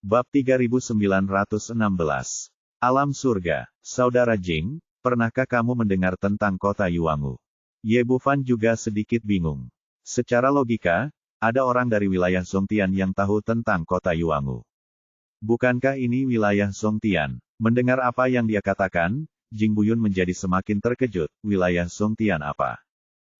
Bab 3916. Alam surga. Saudara Jing, pernahkah kamu mendengar tentang kota Yuangu? Ye Bufan juga sedikit bingung. Secara logika, ada orang dari wilayah Zongtian yang tahu tentang kota Yuangu. Bukankah ini wilayah Zongtian? Mendengar apa yang dia katakan, Jing Buyun menjadi semakin terkejut. Wilayah Zongtian apa?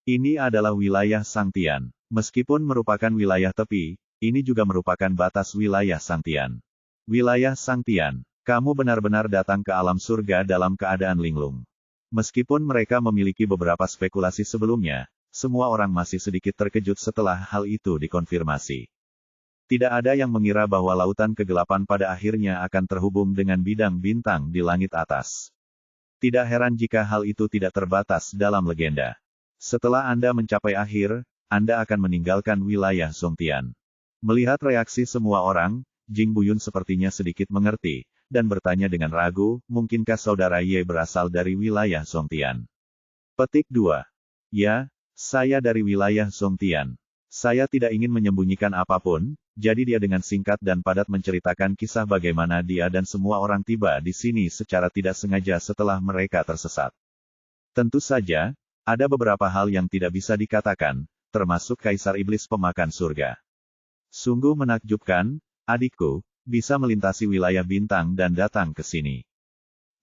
Ini adalah wilayah Sangtian. Meskipun merupakan wilayah tepi, ini juga merupakan batas wilayah Sangtian. Wilayah Sangtian, kamu benar-benar datang ke alam surga dalam keadaan linglung. Meskipun mereka memiliki beberapa spekulasi sebelumnya, semua orang masih sedikit terkejut setelah hal itu dikonfirmasi. Tidak ada yang mengira bahwa lautan kegelapan pada akhirnya akan terhubung dengan bidang bintang di langit atas. Tidak heran jika hal itu tidak terbatas dalam legenda. Setelah Anda mencapai akhir, Anda akan meninggalkan wilayah Zongtian. Melihat reaksi semua orang, Jing Buyun sepertinya sedikit mengerti, dan bertanya dengan ragu, mungkinkah saudara Ye berasal dari wilayah Zongtian? Petik 2. Ya, saya dari wilayah Zongtian. Saya tidak ingin menyembunyikan apapun, jadi dia dengan singkat dan padat menceritakan kisah bagaimana dia dan semua orang tiba di sini secara tidak sengaja setelah mereka tersesat. Tentu saja, ada beberapa hal yang tidak bisa dikatakan, termasuk Kaisar Iblis pemakan surga. Sungguh menakjubkan, adikku, bisa melintasi wilayah bintang dan datang ke sini.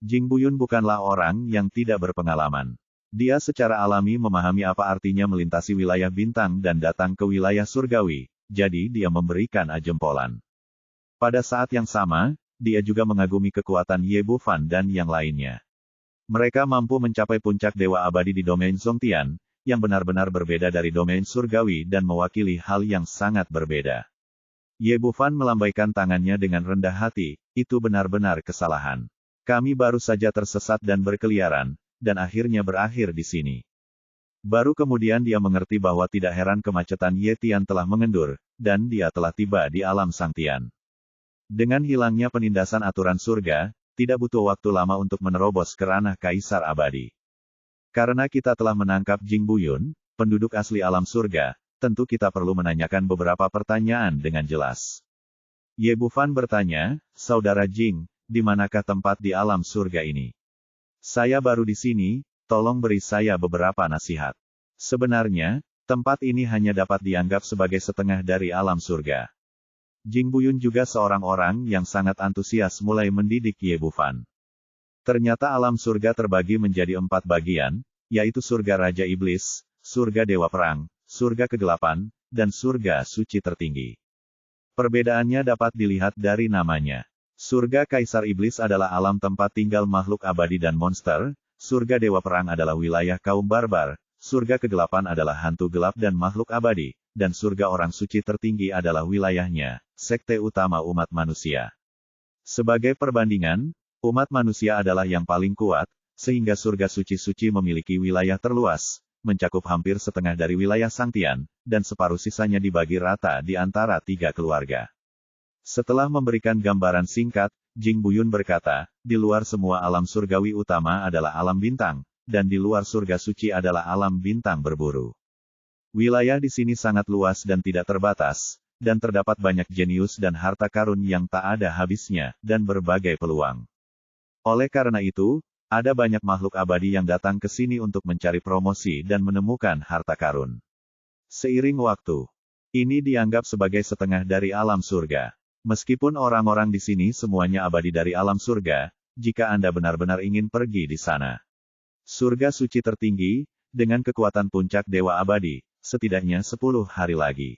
Jing Buyun bukanlah orang yang tidak berpengalaman. Dia secara alami memahami apa artinya melintasi wilayah bintang dan datang ke wilayah surgawi, jadi dia memberikan ajempolan. Pada saat yang sama, dia juga mengagumi kekuatan Ye Bufan dan yang lainnya. Mereka mampu mencapai puncak dewa abadi di domain Zongtian, yang benar-benar berbeda dari domain surgawi dan mewakili hal yang sangat berbeda. Ye Bufan melambaikan tangannya dengan rendah hati, itu benar-benar kesalahan. Kami baru saja tersesat dan berkeliaran, dan akhirnya berakhir di sini. Baru kemudian dia mengerti bahwa tidak heran kemacetan Ye Tian telah mengendur, dan dia telah tiba di alam Sangtian. Dengan hilangnya penindasan aturan surga, tidak butuh waktu lama untuk menerobos ke ranah Kaisar Abadi. Karena kita telah menangkap Jing Buyun, penduduk asli alam surga, tentu kita perlu menanyakan beberapa pertanyaan dengan jelas. Ye Bufan bertanya, Saudara Jing, di manakah tempat di alam surga ini? Saya baru di sini, tolong beri saya beberapa nasihat. Sebenarnya, tempat ini hanya dapat dianggap sebagai setengah dari alam surga. Jing Buyun juga seorang orang yang sangat antusias mulai mendidik Ye Bufan. Ternyata alam surga terbagi menjadi 4 bagian, yaitu surga Raja Iblis, surga Dewa Perang, surga kegelapan, dan surga suci tertinggi. Perbedaannya dapat dilihat dari namanya. Surga Kaisar Iblis adalah alam tempat tinggal makhluk abadi dan monster, surga Dewa Perang adalah wilayah kaum barbar, surga kegelapan adalah hantu gelap dan makhluk abadi, dan surga orang suci tertinggi adalah wilayahnya, sekte utama umat manusia. Sebagai perbandingan, umat manusia adalah yang paling kuat, sehingga surga suci-suci memiliki wilayah terluas, mencakup hampir setengah dari wilayah Sangtian, dan separuh sisanya dibagi rata di antara 3 keluarga. Setelah memberikan gambaran singkat, Jing Buyun berkata, di luar semua alam surgawi utama adalah alam bintang, dan di luar surga suci adalah alam bintang berburu. Wilayah di sini sangat luas dan tidak terbatas, dan terdapat banyak jenius dan harta karun yang tak ada habisnya, dan berbagai peluang. Oleh karena itu, ada banyak makhluk abadi yang datang ke sini untuk mencari promosi dan menemukan harta karun. Seiring waktu, ini dianggap sebagai setengah dari alam surga. Meskipun orang-orang di sini semuanya abadi dari alam surga, jika Anda benar-benar ingin pergi di sana. Surga suci tertinggi, dengan kekuatan puncak dewa abadi, setidaknya 10 hari lagi.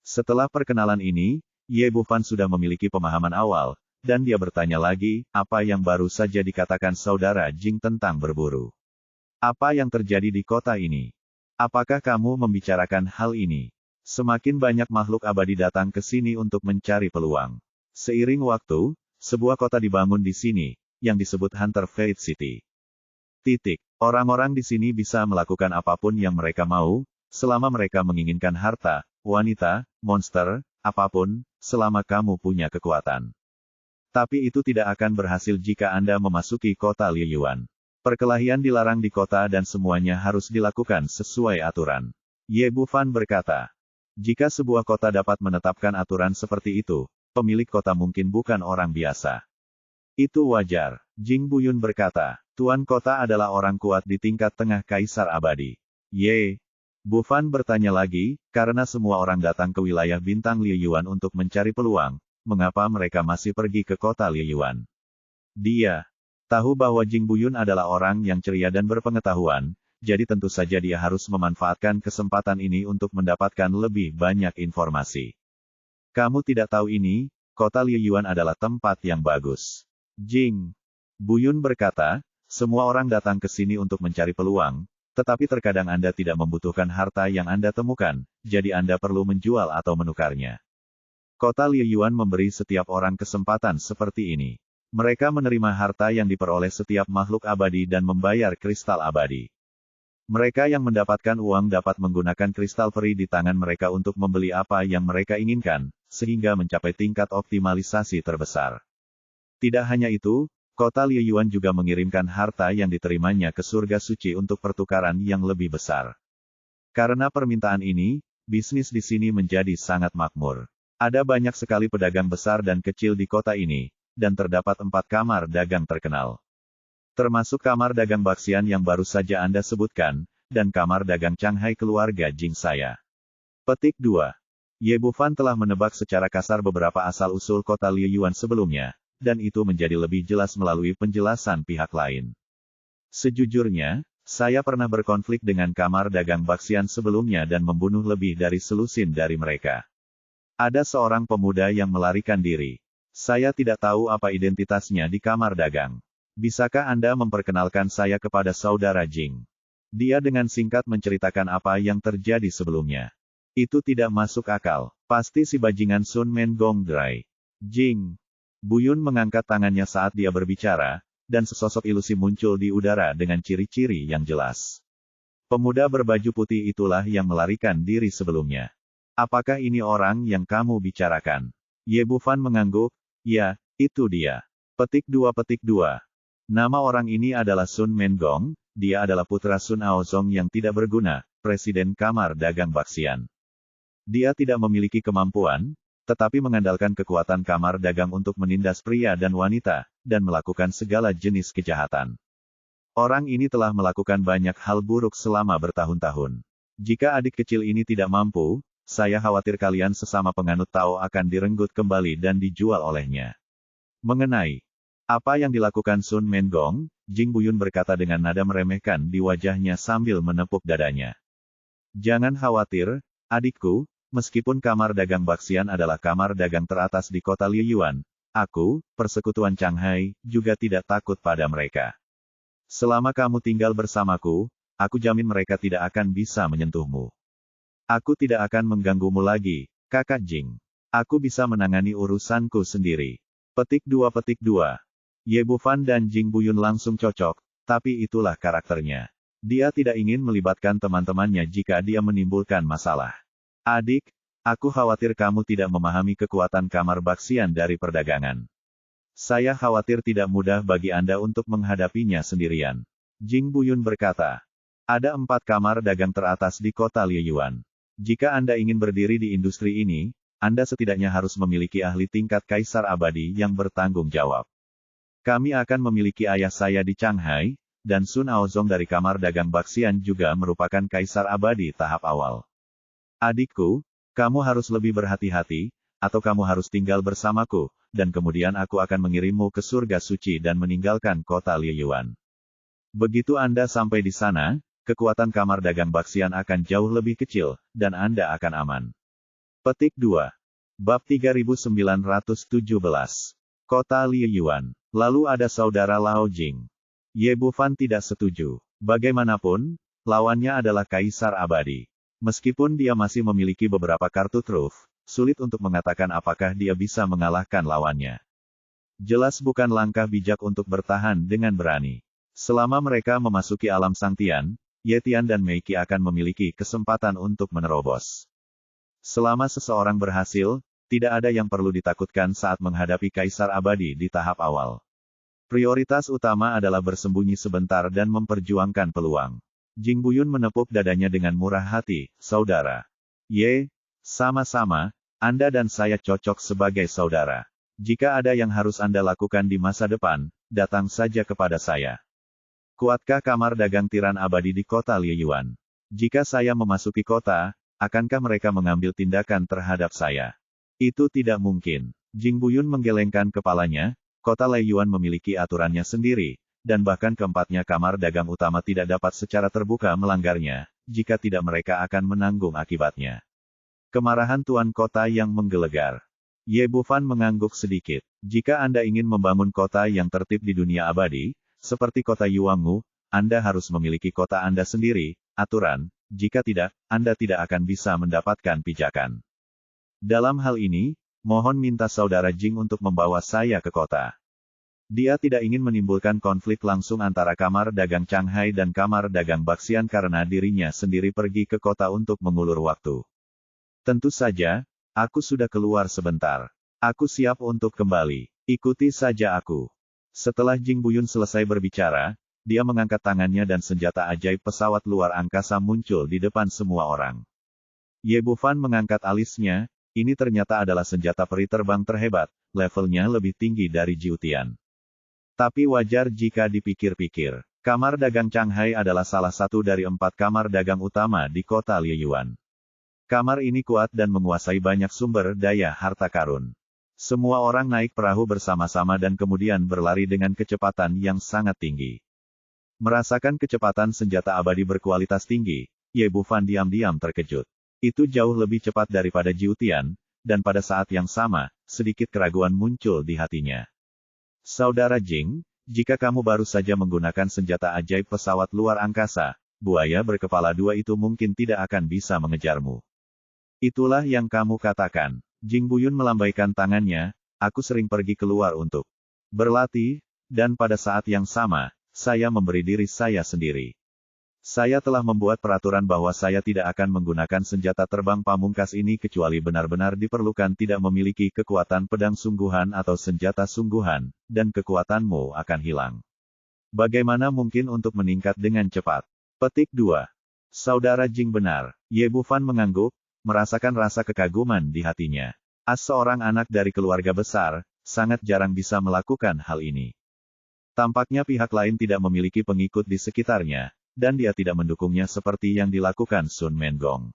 Setelah perkenalan ini, Ye Bufan sudah memiliki pemahaman awal, dan dia bertanya lagi, apa yang baru saja dikatakan saudara Jing tentang berburu? Apa yang terjadi di kota ini? Apakah kamu membicarakan hal ini? Semakin banyak makhluk abadi datang ke sini untuk mencari peluang. Seiring waktu, sebuah kota dibangun di sini, yang disebut Hunter Fate City. Orang-orang di sini bisa melakukan apapun yang mereka mau, selama mereka menginginkan harta, wanita, monster, apapun, selama kamu punya kekuatan. Tapi itu tidak akan berhasil jika Anda memasuki kota Liyuan. Perkelahian dilarang di kota dan semuanya harus dilakukan sesuai aturan. Ye Bufan berkata, jika sebuah kota dapat menetapkan aturan seperti itu, pemilik kota mungkin bukan orang biasa. Itu wajar, Jing Buyun berkata. Tuan kota adalah orang kuat di tingkat tengah Kaisar Abadi. Ye. Bu Fan bertanya lagi, karena semua orang datang ke wilayah bintang Liyuan untuk mencari peluang, mengapa mereka masih pergi ke kota Liyuan? Dia tahu bahwa Jing Buyun adalah orang yang ceria dan berpengetahuan, jadi tentu saja dia harus memanfaatkan kesempatan ini untuk mendapatkan lebih banyak informasi. Kamu tidak tahu ini, kota Liyuan adalah tempat yang bagus. Jing Buyun berkata, semua orang datang ke sini untuk mencari peluang, tetapi terkadang Anda tidak membutuhkan harta yang Anda temukan, jadi Anda perlu menjual atau menukarnya. Kota Liyuan memberi setiap orang kesempatan seperti ini. Mereka menerima harta yang diperoleh setiap makhluk abadi dan membayar kristal abadi. Mereka yang mendapatkan uang dapat menggunakan kristal peri di tangan mereka untuk membeli apa yang mereka inginkan, sehingga mencapai tingkat optimalisasi terbesar. Tidak hanya itu, kota Liyuan juga mengirimkan harta yang diterimanya ke surga suci untuk pertukaran yang lebih besar. Karena permintaan ini, bisnis di sini menjadi sangat makmur. Ada banyak sekali pedagang besar dan kecil di kota ini, dan terdapat 4 kamar dagang terkenal. Termasuk kamar dagang Baxian yang baru saja Anda sebutkan, dan kamar dagang Changhai keluarga Jing saya. Petik 2. Ye Bufan telah menebak secara kasar beberapa asal-usul kota Liyuan sebelumnya, dan itu menjadi lebih jelas melalui penjelasan pihak lain. Sejujurnya, saya pernah berkonflik dengan kamar dagang Baxian sebelumnya dan membunuh lebih dari selusin dari mereka. Ada seorang pemuda yang melarikan diri. Saya tidak tahu apa identitasnya di kamar dagang. Bisakah Anda memperkenalkan saya kepada saudara Jing? Dia dengan singkat menceritakan apa yang terjadi sebelumnya. Itu tidak masuk akal. Pasti si bajingan Sun Men Gong Drai. Jing Buyun mengangkat tangannya saat dia berbicara, dan sesosok ilusi muncul di udara dengan ciri-ciri yang jelas. Pemuda berbaju putih itulah yang melarikan diri sebelumnya. Apakah ini orang yang kamu bicarakan? Ye Bufan mengangguk, ya, itu dia. Petik 2. Nama orang ini adalah Sun Men Gong, dia adalah putra Sun Aozong yang tidak berguna, presiden kamar dagang Baxian. Dia tidak memiliki kemampuan, tetapi mengandalkan kekuatan kamar dagang untuk menindas pria dan wanita, dan melakukan segala jenis kejahatan. Orang ini telah melakukan banyak hal buruk selama bertahun-tahun. Jika adik kecil ini tidak mampu, saya khawatir kalian sesama penganut Tao akan direnggut kembali dan dijual olehnya. Mengenai apa yang dilakukan Sun Men Gong, Jing Buyun berkata dengan nada meremehkan di wajahnya sambil menepuk dadanya. Jangan khawatir, adikku. Meskipun kamar dagang Baxian adalah kamar dagang teratas di kota Liyuan, aku, persekutuan Changhai, juga tidak takut pada mereka. Selama kamu tinggal bersamaku, aku jamin mereka tidak akan bisa menyentuhmu. Aku tidak akan mengganggumu lagi, kakak Jing. Aku bisa menangani urusanku sendiri. Petik 2. Ye Bufan dan Jing Buyun langsung cocok, tapi itulah karakternya. Dia tidak ingin melibatkan teman-temannya jika dia menimbulkan masalah. Adik, aku khawatir kamu tidak memahami kekuatan kamar Baxian dari perdagangan. Saya khawatir tidak mudah bagi Anda untuk menghadapinya sendirian. Jing Buyun berkata, ada 4 kamar dagang teratas di kota Liyuan. Jika Anda ingin berdiri di industri ini, Anda setidaknya harus memiliki ahli tingkat Kaisar Abadi yang bertanggung jawab. Kami akan memiliki ayah saya di Changhai, dan Sun Aozong dari kamar dagang Baxian juga merupakan Kaisar Abadi tahap awal. Adikku, kamu harus lebih berhati-hati, atau kamu harus tinggal bersamaku, dan kemudian aku akan mengirimmu ke surga suci dan meninggalkan kota Liyuan. Begitu Anda sampai di sana, kekuatan kamar dagang Baxian akan jauh lebih kecil, dan Anda akan aman. Petik 2. Bab 3917. Kota Liyuan. Lalu ada saudara Lao Jing. Ye Bufan tidak setuju. Bagaimanapun, lawannya adalah Kaisar Abadi. Meskipun dia masih memiliki beberapa kartu truf, sulit untuk mengatakan apakah dia bisa mengalahkan lawannya. Jelas bukan langkah bijak untuk bertahan dengan berani. Selama mereka memasuki alam Sang Tian, Ye Tian dan Mei Qi akan memiliki kesempatan untuk menerobos. Selama seseorang berhasil, tidak ada yang perlu ditakutkan saat menghadapi Kaisar Abadi di tahap awal. Prioritas utama adalah bersembunyi sebentar dan memperjuangkan peluang. Jing Buyun menepuk dadanya dengan murah hati, saudara. Ye, sama-sama, Anda dan saya cocok sebagai saudara. Jika ada yang harus Anda lakukan di masa depan, datang saja kepada saya. Kuatkah kamar dagang tiran abadi di kota Liyuan? Jika saya memasuki kota, akankah mereka mengambil tindakan terhadap saya? Itu tidak mungkin. Jing Buyun menggelengkan kepalanya. Kota Liyuan memiliki aturannya sendiri, dan bahkan keempatnya kamar dagang utama tidak dapat secara terbuka melanggarnya, jika tidak mereka akan menanggung akibatnya. Kemarahan tuan kota yang menggelegar. Ye Bufan mengangguk sedikit. Jika Anda ingin membangun kota yang tertib di dunia abadi, seperti kota Yuangu, Anda harus memiliki kota Anda sendiri, aturan, jika tidak, Anda tidak akan bisa mendapatkan pijakan. Dalam hal ini, mohon minta saudara Jing untuk membawa saya ke kota. Dia tidak ingin menimbulkan konflik langsung antara kamar dagang Shanghai dan kamar dagang Baxian karena dirinya sendiri pergi ke kota untuk mengulur waktu. Tentu saja, aku sudah keluar sebentar. Aku siap untuk kembali. Ikuti saja aku. Setelah Jing Buyun selesai berbicara, dia mengangkat tangannya dan senjata ajaib pesawat luar angkasa muncul di depan semua orang. Ye Bufan mengangkat alisnya, ini ternyata adalah senjata peri terbang terhebat, levelnya lebih tinggi dari Jiutian. Tapi wajar jika dipikir-pikir. Kamar dagang Shanghai adalah salah satu dari 4 kamar dagang utama di kota Liyuan. Kamar ini kuat dan menguasai banyak sumber daya harta karun. Semua orang naik perahu bersama-sama dan kemudian berlari dengan kecepatan yang sangat tinggi. Merasakan kecepatan senjata abadi berkualitas tinggi, Ye Bufan diam-diam terkejut. Itu jauh lebih cepat daripada Jiutian, dan pada saat yang sama, sedikit keraguan muncul di hatinya. Saudara Jing, jika kamu baru saja menggunakan senjata ajaib pesawat luar angkasa, buaya berkepala 2 itu mungkin tidak akan bisa mengejarmu. Itulah yang kamu katakan. Jing Buyun melambaikan tangannya, aku sering pergi keluar untuk berlatih, dan pada saat yang sama, saya memberi diri saya sendiri. Saya telah membuat peraturan bahwa saya tidak akan menggunakan senjata terbang pamungkas ini kecuali benar-benar diperlukan tidak memiliki kekuatan pedang sungguhan atau senjata sungguhan, dan kekuatanmu akan hilang. Bagaimana mungkin untuk meningkat dengan cepat? Petik 2. Saudara Jing benar. Ye Bufan mengangguk, merasakan rasa kekaguman di hatinya. Seorang anak dari keluarga besar, sangat jarang bisa melakukan hal ini. Tampaknya pihak lain tidak memiliki pengikut di sekitarnya, dan dia tidak mendukungnya seperti yang dilakukan Sun Mengong.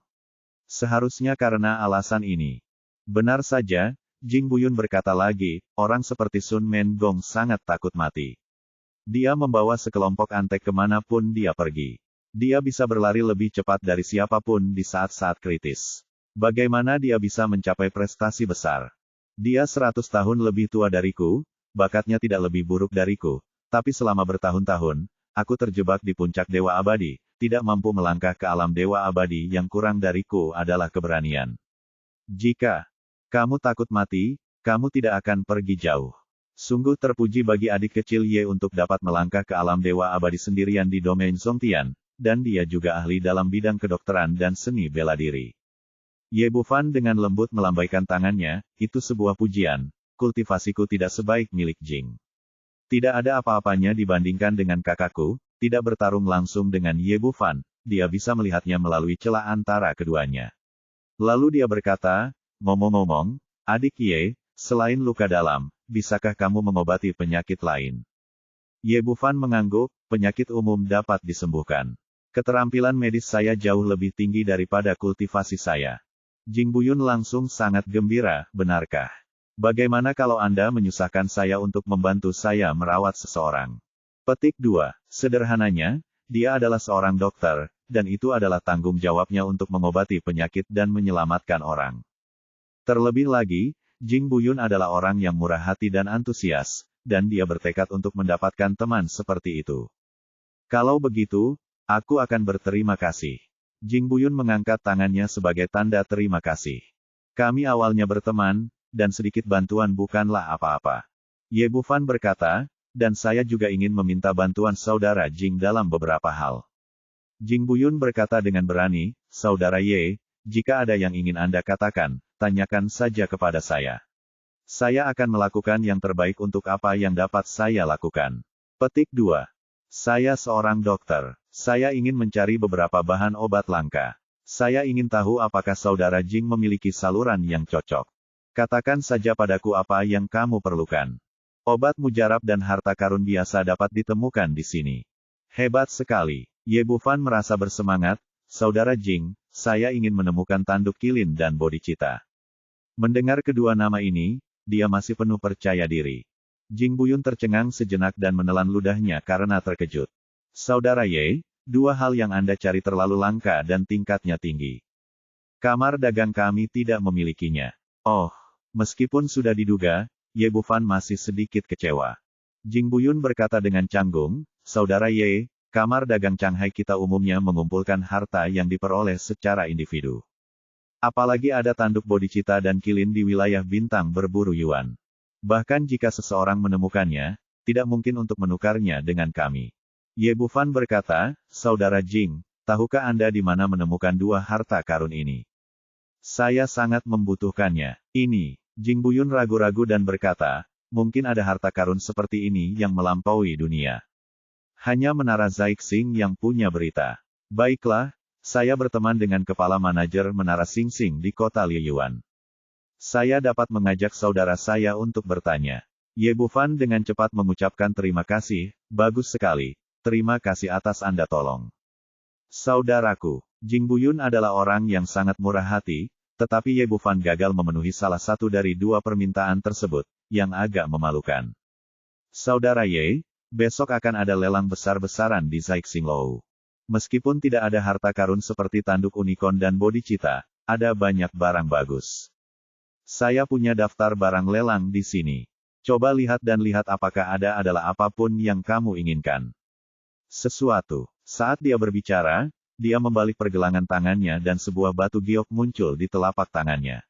Seharusnya karena alasan ini. Benar saja, Jing Buyun berkata lagi, orang seperti Sun Mengong sangat takut mati. Dia membawa sekelompok antek kemanapun dia pergi. Dia bisa berlari lebih cepat dari siapapun di saat-saat kritis. Bagaimana dia bisa mencapai prestasi besar? Dia 100 tahun lebih tua dariku, bakatnya tidak lebih buruk dariku, tapi selama bertahun-tahun, aku terjebak di puncak Dewa Abadi, tidak mampu melangkah ke alam Dewa Abadi yang kurang dariku adalah keberanian. Jika kamu takut mati, kamu tidak akan pergi jauh. Sungguh terpuji bagi adik kecil Ye untuk dapat melangkah ke alam Dewa Abadi sendirian di domain Zongtian. Dan dia juga ahli dalam bidang kedokteran dan seni bela diri. Ye Bufan dengan lembut melambaikan tangannya, itu sebuah pujian, kultivasiku tidak sebaik milik Jing. Tidak ada apa-apanya dibandingkan dengan kakakku, tidak bertarung langsung dengan Ye Bufan, dia bisa melihatnya melalui celah antara keduanya. Lalu dia berkata, ngomong-ngomong, adik Ye, selain luka dalam, bisakah kamu mengobati penyakit lain? Ye Bufan mengangguk, penyakit umum dapat disembuhkan. Keterampilan medis saya jauh lebih tinggi daripada kultivasi saya. Jing Buyun langsung sangat gembira, benarkah? Bagaimana kalau Anda menyusahkan saya untuk membantu saya merawat seseorang? Petik 2. Sederhananya, dia adalah seorang dokter, dan itu adalah tanggung jawabnya untuk mengobati penyakit dan menyelamatkan orang. Terlebih lagi, Jing Buyun adalah orang yang murah hati dan antusias, dan dia bertekad untuk mendapatkan teman seperti itu. Kalau begitu, aku akan berterima kasih. Jing Buyun mengangkat tangannya sebagai tanda terima kasih. Kami awalnya berteman, dan sedikit bantuan bukanlah apa-apa. Ye Bufan berkata, dan saya juga ingin meminta bantuan saudara Jing dalam beberapa hal. Jing Buyun berkata dengan berani, saudara Ye, jika ada yang ingin Anda katakan, tanyakan saja kepada saya. Saya akan melakukan yang terbaik untuk apa yang dapat saya lakukan. Petik 2. Saya seorang dokter. Saya ingin mencari beberapa bahan obat langka. Saya ingin tahu apakah saudara Jing memiliki saluran yang cocok. Katakan saja padaku apa yang kamu perlukan. Obat mujarab dan harta karun biasa dapat ditemukan di sini. Hebat sekali. Ye Bufan merasa bersemangat. Saudara Jing, saya ingin menemukan tanduk kilin dan bodhicitta. Mendengar kedua nama ini, dia masih penuh percaya diri. Jing Buyun tercengang sejenak dan menelan ludahnya karena terkejut. Saudara Ye, dua hal yang Anda cari terlalu langka dan tingkatnya tinggi. Kamar dagang kami tidak memilikinya. Oh, meskipun sudah diduga, Ye Bufan masih sedikit kecewa. Jing Buyun berkata dengan canggung, Saudara Ye, kamar dagang Shanghai kita umumnya mengumpulkan harta yang diperoleh secara individu. Apalagi ada tanduk bodhicitta dan kilin di wilayah bintang berburu Yuan. Bahkan jika seseorang menemukannya, tidak mungkin untuk menukarnya dengan kami. Ye Bufan berkata, Saudara Jing, tahukah Anda di mana menemukan dua harta karun ini? Saya sangat membutuhkannya. Ini, Jing Buyun ragu-ragu dan berkata, mungkin ada harta karun seperti ini yang melampaui dunia. Hanya Menara Zaixing yang punya berita. Baiklah, saya berteman dengan kepala manajer Menara Xingxing di kota Liyuan. Saya dapat mengajak saudara saya untuk bertanya. Ye Bufan dengan cepat mengucapkan terima kasih, bagus sekali. Terima kasih atas Anda tolong. Saudaraku, Jing Buyun adalah orang yang sangat murah hati, tetapi Ye Bufan gagal memenuhi salah satu dari dua permintaan tersebut, yang agak memalukan. Saudara Ye, besok akan ada lelang besar-besaran di Zaixinglou. Meskipun tidak ada harta karun seperti tanduk unicorn dan bodhicitta, ada banyak barang bagus. Saya punya daftar barang lelang di sini. Coba lihat dan lihat apakah ada adalah apapun yang kamu inginkan. Sesuatu. Saat dia berbicara, dia membalik pergelangan tangannya dan sebuah batu giok muncul di telapak tangannya.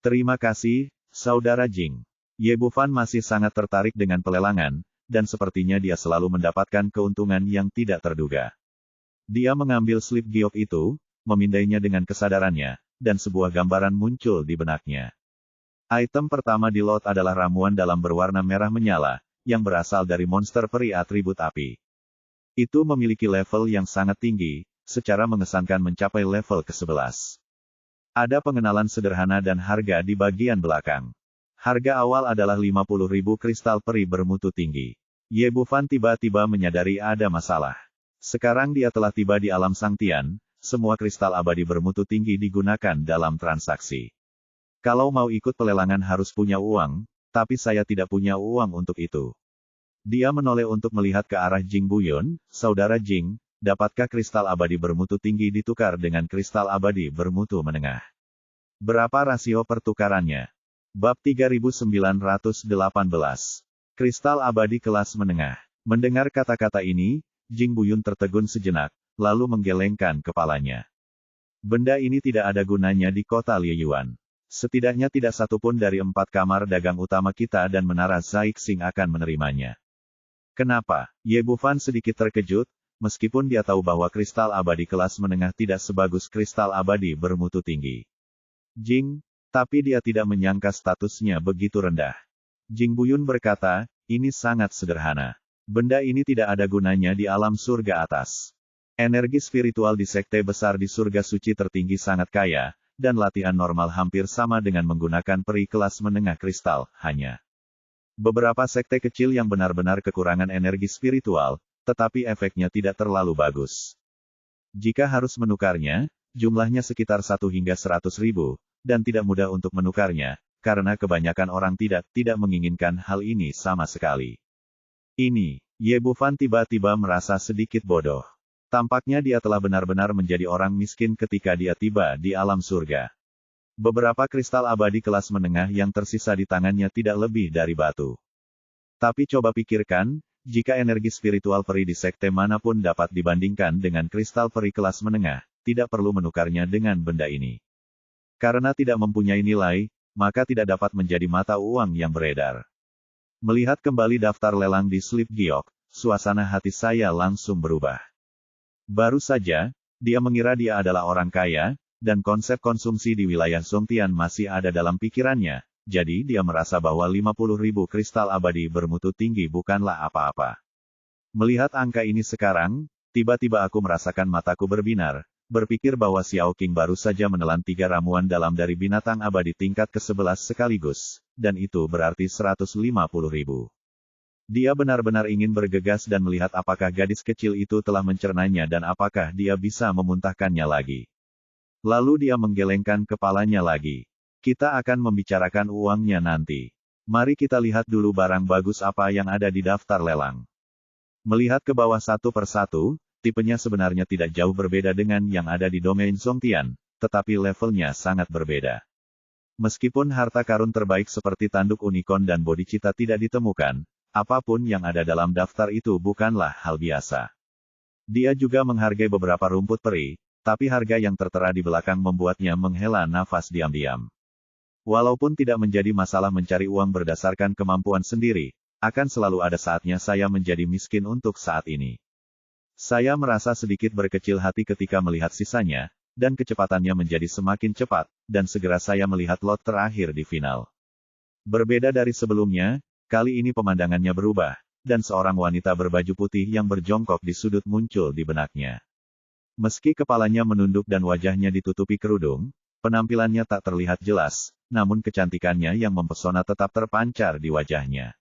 Terima kasih, Saudara Jing. Ye Bufan masih sangat tertarik dengan pelelangan, dan sepertinya dia selalu mendapatkan keuntungan yang tidak terduga. Dia mengambil slip giok itu, memindainya dengan kesadarannya, dan sebuah gambaran muncul di benaknya. Item pertama di lot adalah ramuan dalam berwarna merah menyala, yang berasal dari monster peri atribut api. Itu memiliki level yang sangat tinggi, secara mengesankan mencapai level ke-11. Ada pengenalan sederhana dan harga di bagian belakang. Harga awal adalah 50.000 kristal peri bermutu tinggi. Ye Bufan tiba-tiba menyadari ada masalah. Sekarang dia telah tiba di alam Sang Tian, semua kristal abadi bermutu tinggi digunakan dalam transaksi. Kalau mau ikut pelelangan harus punya uang, tapi saya tidak punya uang untuk itu. Dia menoleh untuk melihat ke arah Jing Buyun, Saudara Jing, dapatkah kristal abadi bermutu tinggi ditukar dengan kristal abadi bermutu menengah? Berapa rasio pertukarannya? Bab 3918. Kristal abadi kelas menengah. Mendengar kata-kata ini, Jing Buyun tertegun sejenak, lalu menggelengkan kepalanya. Benda ini tidak ada gunanya di kota Liyuan. Setidaknya tidak satu pun dari 4 kamar dagang utama kita dan Menara Zaixing akan menerimanya. Kenapa? Ye Bufan sedikit terkejut, meskipun dia tahu bahwa kristal abadi kelas menengah tidak sebagus kristal abadi bermutu tinggi. Jing, tapi dia tidak menyangka statusnya begitu rendah. Jing Buyun berkata, ini sangat sederhana. Benda ini tidak ada gunanya di alam surga atas. Energi spiritual di sekte besar di surga suci tertinggi sangat kaya, dan latihan normal hampir sama dengan menggunakan peri kelas menengah kristal, hanya beberapa sekte kecil yang benar-benar kekurangan energi spiritual, tetapi efeknya tidak terlalu bagus. Jika harus menukarnya, jumlahnya sekitar 1 hingga 100.000, dan tidak mudah untuk menukarnya, karena kebanyakan orang tidak menginginkan hal ini sama sekali. Ini, Ye Bufan tiba-tiba merasa sedikit bodoh. Tampaknya dia telah benar-benar menjadi orang miskin ketika dia tiba di alam surga. Beberapa kristal abadi kelas menengah yang tersisa di tangannya tidak lebih dari batu. Tapi coba pikirkan, jika energi spiritual peri di sekte manapun dapat dibandingkan dengan kristal peri kelas menengah, tidak perlu menukarnya dengan benda ini. Karena tidak mempunyai nilai, maka tidak dapat menjadi mata uang yang beredar. Melihat kembali daftar lelang di slip giok, suasana hati saya langsung berubah. Baru saja, dia mengira dia adalah orang kaya, dan konsep konsumsi di wilayah Zongtian masih ada dalam pikirannya, jadi dia merasa bahwa 50.000 kristal abadi bermutu tinggi bukanlah apa-apa. Melihat angka ini sekarang, tiba-tiba aku merasakan mataku berbinar, berpikir bahwa Xiao Qing baru saja menelan 3 ramuan dalam dari binatang abadi tingkat ke-11 sekaligus, dan itu berarti 150.000. Dia benar-benar ingin bergegas dan melihat apakah gadis kecil itu telah mencernanya dan apakah dia bisa memuntahkannya lagi. Lalu dia menggelengkan kepalanya lagi. Kita akan membicarakan uangnya nanti. Mari kita lihat dulu barang bagus apa yang ada di daftar lelang. Melihat ke bawah satu persatu, tipenya sebenarnya tidak jauh berbeda dengan yang ada di domain Songtian, tetapi levelnya sangat berbeda. Meskipun harta karun terbaik seperti tanduk unicorn dan bodhicitta tidak ditemukan, apapun yang ada dalam daftar itu bukanlah hal biasa. Dia juga menghargai beberapa rumput peri, tapi harga yang tertera di belakang membuatnya menghela nafas diam-diam. Walaupun tidak menjadi masalah mencari uang berdasarkan kemampuan sendiri, akan selalu ada saatnya saya menjadi miskin untuk saat ini. Saya merasa sedikit berkecil hati ketika melihat sisanya, dan kecepatannya menjadi semakin cepat, dan segera saya melihat lot terakhir di final. Berbeda dari sebelumnya, kali ini pemandangannya berubah, dan seorang wanita berbaju putih yang berjongkok di sudut muncul di benaknya. Meski kepalanya menunduk dan wajahnya ditutupi kerudung, penampilannya tak terlihat jelas, namun kecantikannya yang mempesona tetap terpancar di wajahnya.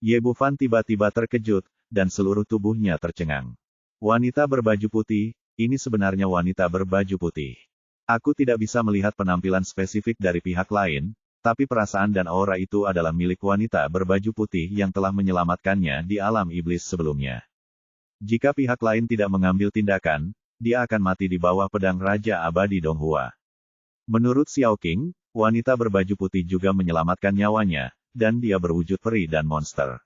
Ye Bufan tiba-tiba terkejut, dan seluruh tubuhnya tercengang. Wanita berbaju putih, ini sebenarnya wanita berbaju putih. Aku tidak bisa melihat penampilan spesifik dari pihak lain, tapi perasaan dan aura itu adalah milik wanita berbaju putih yang telah menyelamatkannya di alam iblis sebelumnya. Jika pihak lain tidak mengambil tindakan, dia akan mati di bawah pedang Raja Abadi Donghua. Menurut Xiao Qing, wanita berbaju putih juga menyelamatkan nyawanya, dan dia berwujud peri dan monster.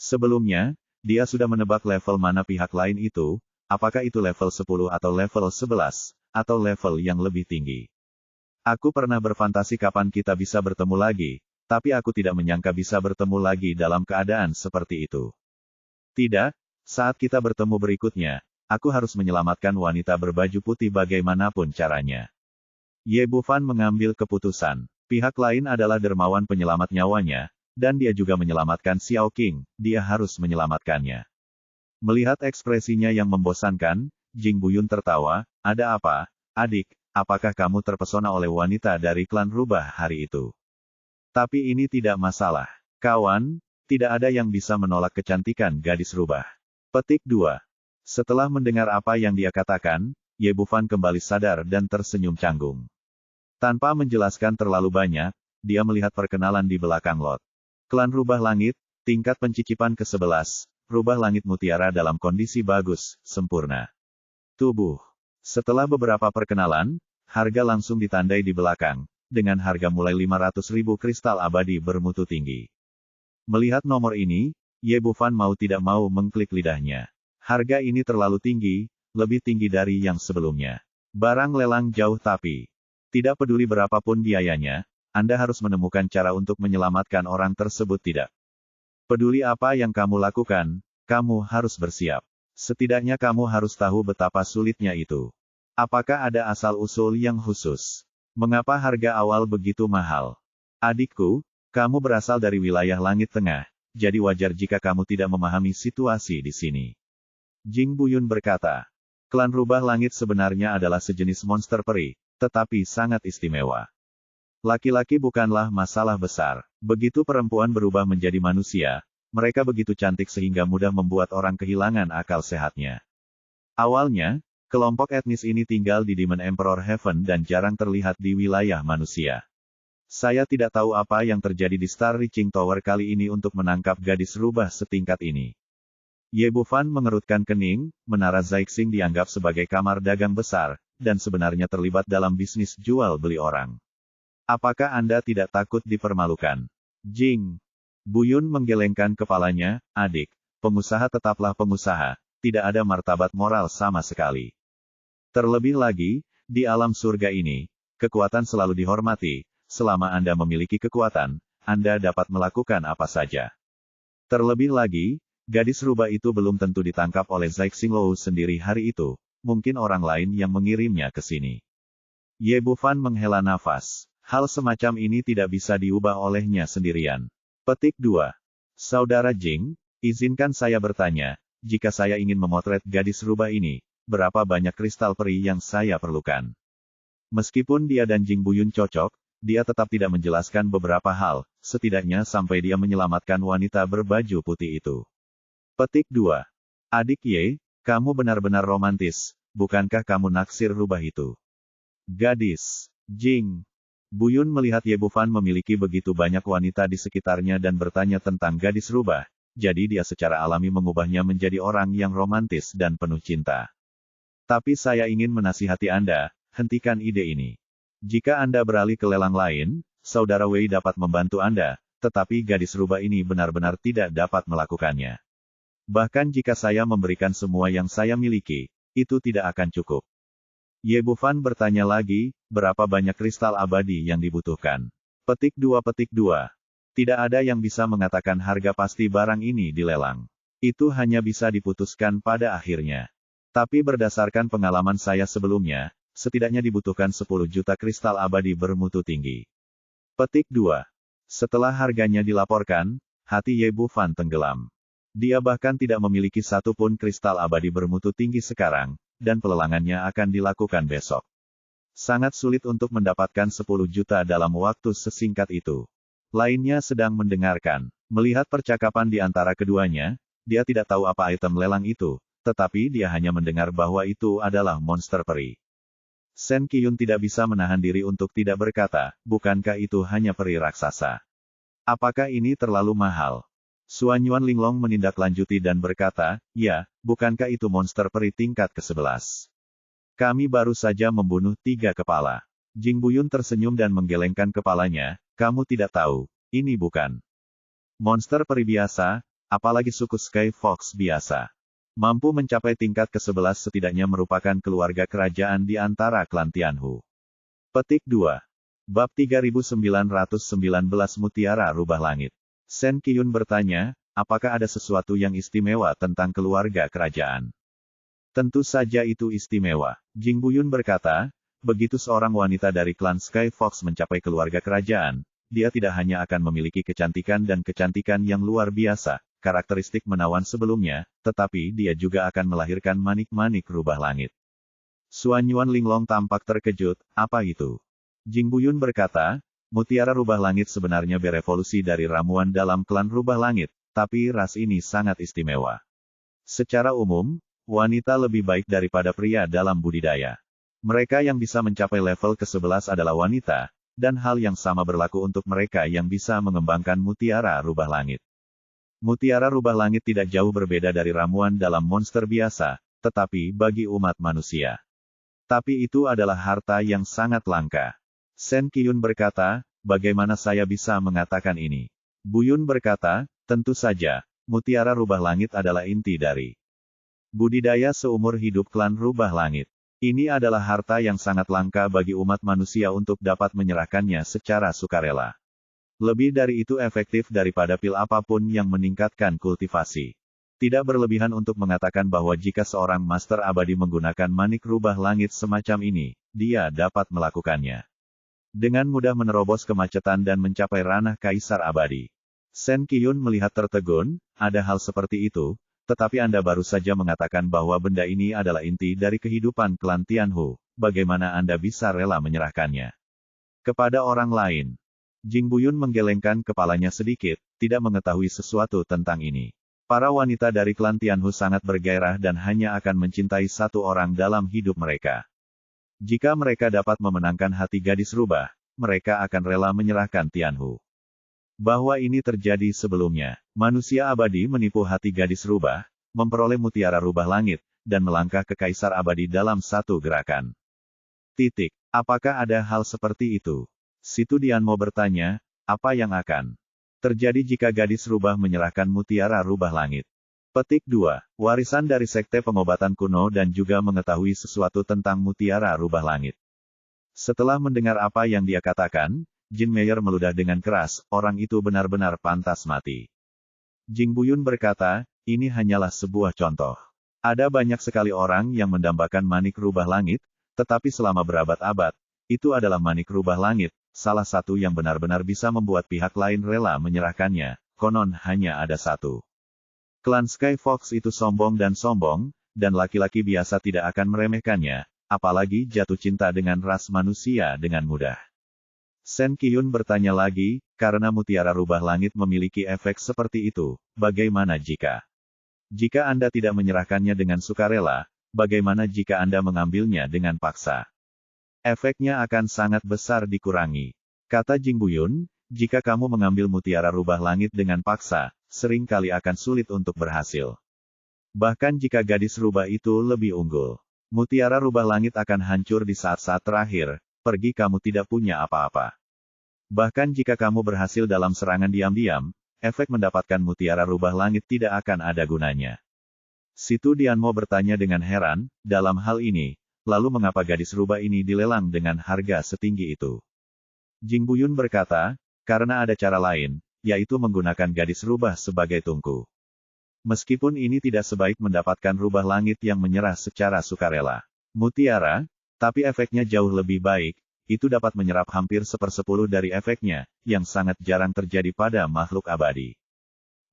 Sebelumnya, dia sudah menebak level mana pihak lain itu, apakah itu level 10 atau level 11, atau level yang lebih tinggi. Aku pernah berfantasi kapan kita bisa bertemu lagi, tapi aku tidak menyangka bisa bertemu lagi dalam keadaan seperti itu. Tidak, saat kita bertemu berikutnya, aku harus menyelamatkan wanita berbaju putih bagaimanapun caranya. Ye Bufan mengambil keputusan. Pihak lain adalah dermawan penyelamat nyawanya, dan dia juga menyelamatkan Xiao Qing, dia harus menyelamatkannya. Melihat ekspresinya yang membosankan, Jing Buyun tertawa, ada apa, adik, apakah kamu terpesona oleh wanita dari klan rubah hari itu? Tapi ini tidak masalah. Kawan, tidak ada yang bisa menolak kecantikan gadis rubah. Petik 2. Setelah mendengar apa yang dia katakan, Ye Bufan kembali sadar dan tersenyum canggung. Tanpa menjelaskan terlalu banyak, dia melihat perkenalan di belakang lot. Klan Rubah Langit, tingkat pencicipan ke-11, Rubah Langit Mutiara dalam kondisi bagus, sempurna. Tubuh. Setelah beberapa perkenalan, harga langsung ditandai di belakang, dengan harga mulai 500.000 kristal abadi bermutu tinggi. Melihat nomor ini, Ye Bufan mau tidak mau mengklik lidahnya. Harga ini terlalu tinggi, lebih tinggi dari yang sebelumnya. Barang lelang jauh tapi, tidak peduli berapapun biayanya, Anda harus menemukan cara untuk menyelamatkan orang tersebut tidak. Peduli apa yang kamu lakukan, kamu harus bersiap. Setidaknya kamu harus tahu betapa sulitnya itu. Apakah ada asal-usul yang khusus? Mengapa harga awal begitu mahal? Adikku, kamu berasal dari wilayah Langit Tengah, jadi wajar jika kamu tidak memahami situasi di sini. Jing Buyun berkata, klan Rubah Langit sebenarnya adalah sejenis monster peri, tetapi sangat istimewa. Laki-laki bukanlah masalah besar. Begitu perempuan berubah menjadi manusia, mereka begitu cantik sehingga mudah membuat orang kehilangan akal sehatnya. Awalnya, kelompok etnis ini tinggal di Demon Emperor Heaven dan jarang terlihat di wilayah manusia. Saya tidak tahu apa yang terjadi di Star Reaching Tower kali ini untuk menangkap gadis rubah setingkat ini. Ye Bufan mengerutkan kening, Menara Zaixing dianggap sebagai kamar dagang besar, dan sebenarnya terlibat dalam bisnis jual beli orang. Apakah Anda tidak takut dipermalukan? Jing Buyun menggelengkan kepalanya, adik, pengusaha tetaplah pengusaha, tidak ada martabat moral sama sekali. Terlebih lagi, di alam surga ini, kekuatan selalu dihormati, selama Anda memiliki kekuatan, Anda dapat melakukan apa saja. Terlebih lagi, gadis rubah itu belum tentu ditangkap oleh Zaixing Lou sendiri hari itu, mungkin orang lain yang mengirimnya ke sini. Ye Bufan menghela nafas. Hal semacam ini tidak bisa diubah olehnya sendirian. Petik 2. Saudara Jing, izinkan saya bertanya, jika saya ingin memotret gadis rubah ini, berapa banyak kristal peri yang saya perlukan. Meskipun dia dan Jing Buyun cocok, dia tetap tidak menjelaskan beberapa hal, setidaknya sampai dia menyelamatkan wanita berbaju putih itu. Petik 2. Adik Ye, kamu benar-benar romantis, bukankah kamu naksir rubah itu? Gadis. Jing Buyun melihat Ye Bufan memiliki begitu banyak wanita di sekitarnya dan bertanya tentang gadis rubah, jadi dia secara alami mengubahnya menjadi orang yang romantis dan penuh cinta. Tapi saya ingin menasihati Anda, hentikan ide ini. Jika Anda beralih ke lelang lain, Saudara Wei dapat membantu Anda, tetapi gadis rubah ini benar-benar tidak dapat melakukannya. Bahkan jika saya memberikan semua yang saya miliki, itu tidak akan cukup. Ye Bufan bertanya lagi, berapa banyak kristal abadi yang dibutuhkan? Petik 2. Tidak ada yang bisa mengatakan harga pasti barang ini di lelang. Itu hanya bisa diputuskan pada akhirnya. Tapi berdasarkan pengalaman saya sebelumnya, setidaknya dibutuhkan 10 juta kristal abadi bermutu tinggi. Petik 2. Setelah harganya dilaporkan, hati Ye Bufan tenggelam. Dia bahkan tidak memiliki satu pun kristal abadi bermutu tinggi sekarang, dan pelelangannya akan dilakukan besok. Sangat sulit untuk mendapatkan 10 juta dalam waktu sesingkat itu. Lainnya sedang mendengarkan. Melihat percakapan di antara keduanya, dia tidak tahu apa item lelang itu, tetapi dia hanya mendengar bahwa itu adalah monster peri. Sen Qiyun tidak bisa menahan diri untuk tidak berkata, bukankah itu hanya peri raksasa? Apakah ini terlalu mahal? Suan Yuan Linglong menindaklanjuti dan berkata, ya, bukankah itu monster peri tingkat ke-11? Kami baru saja membunuh 3 kepala. Jing Buyun tersenyum dan menggelengkan kepalanya, kamu tidak tahu, ini bukan monster peri biasa, apalagi suku Sky Fox biasa. Mampu mencapai tingkat ke-11 setidaknya merupakan keluarga kerajaan di antara klan Tianhu. Petik 2. Bab 3919 Mutiara Rubah Langit. Sen Qiyun bertanya, apakah ada sesuatu yang istimewa tentang keluarga kerajaan? Tentu saja itu istimewa. Jing Buyun berkata, begitu seorang wanita dari klan Sky Fox mencapai keluarga kerajaan, dia tidak hanya akan memiliki kecantikan dan kecantikan yang luar biasa, karakteristik menawan sebelumnya, tetapi dia juga akan melahirkan manik-manik rubah langit. Suan Yuan Linglong tampak terkejut, apa itu? Jing Buyun berkata, mutiara rubah langit sebenarnya berevolusi dari ramuan dalam klan rubah langit, tapi ras ini sangat istimewa. Secara umum, wanita lebih baik daripada pria dalam budidaya. Mereka yang bisa mencapai level ke-11 adalah wanita, dan hal yang sama berlaku untuk mereka yang bisa mengembangkan mutiara rubah langit. Mutiara rubah langit tidak jauh berbeda dari ramuan dalam monster biasa, tetapi bagi umat manusia. Tapi itu adalah harta yang sangat langka. Sen Qiyun berkata, bagaimana saya bisa mengatakan ini? Buyun berkata, tentu saja, mutiara rubah langit adalah inti dari budidaya seumur hidup klan rubah langit. Ini adalah harta yang sangat langka bagi umat manusia untuk dapat menyerahkannya secara sukarela. Lebih dari itu efektif daripada pil apapun yang meningkatkan kultivasi. Tidak berlebihan untuk mengatakan bahwa jika seorang master abadi menggunakan manik rubah langit semacam ini, dia dapat melakukannya. Dengan mudah menerobos kemacetan dan mencapai ranah kaisar abadi. Sen Qiyun melihat tertegun, ada hal seperti itu, tetapi Anda baru saja mengatakan bahwa benda ini adalah inti dari kehidupan klan Tianhu, bagaimana Anda bisa rela menyerahkannya kepada orang lain? Jing Buyun menggelengkan kepalanya sedikit, tidak mengetahui sesuatu tentang ini. Para wanita dari klan Tianhu sangat bergairah dan hanya akan mencintai satu orang dalam hidup mereka. Jika mereka dapat memenangkan hati gadis rubah, mereka akan rela menyerahkan Tianhu. Bahwa ini terjadi sebelumnya, manusia abadi menipu hati gadis rubah, memperoleh mutiara rubah langit, dan melangkah ke kaisar abadi dalam satu gerakan. Titik. Apakah ada hal seperti itu? Situ Dianmo bertanya, apa yang akan terjadi jika gadis rubah menyerahkan mutiara rubah langit? Petik 2. Warisan dari sekte pengobatan kuno dan juga mengetahui sesuatu tentang mutiara rubah langit. Setelah mendengar apa yang dia katakan, Jin Meyer meludah dengan keras, orang itu benar-benar pantas mati. Jing Buyun berkata, ini hanyalah sebuah contoh. Ada banyak sekali orang yang mendambakan manik rubah langit, tetapi selama berabad-abad, itu adalah manik rubah langit, salah satu yang benar-benar bisa membuat pihak lain rela menyerahkannya, konon hanya ada satu. Klan Sky Fox itu sombong, dan laki-laki biasa tidak akan meremehkannya, apalagi jatuh cinta dengan ras manusia dengan mudah. Sen Qiyun bertanya lagi, karena mutiara rubah langit memiliki efek seperti itu, bagaimana jika Anda tidak menyerahkannya dengan sukarela, bagaimana jika Anda mengambilnya dengan paksa? Efeknya akan sangat besar dikurangi. Kata Jing Buyun, jika kamu mengambil mutiara rubah langit dengan paksa, seringkali akan sulit untuk berhasil. Bahkan jika gadis rubah itu lebih unggul, mutiara rubah langit akan hancur di saat-saat terakhir, pergi kamu tidak punya apa-apa. Bahkan jika kamu berhasil dalam serangan diam-diam, efek mendapatkan mutiara rubah langit tidak akan ada gunanya. Situ Dianmo bertanya dengan heran, dalam hal ini, lalu mengapa gadis rubah ini dilelang dengan harga setinggi itu? Jing Buyun berkata, karena ada cara lain, yaitu menggunakan gadis rubah sebagai tungku. Meskipun ini tidak sebaik mendapatkan rubah langit yang menyerah secara sukarela. Mutiara, tapi efeknya jauh lebih baik, itu dapat menyerap hampir 1/10 dari efeknya, yang sangat jarang terjadi pada makhluk abadi.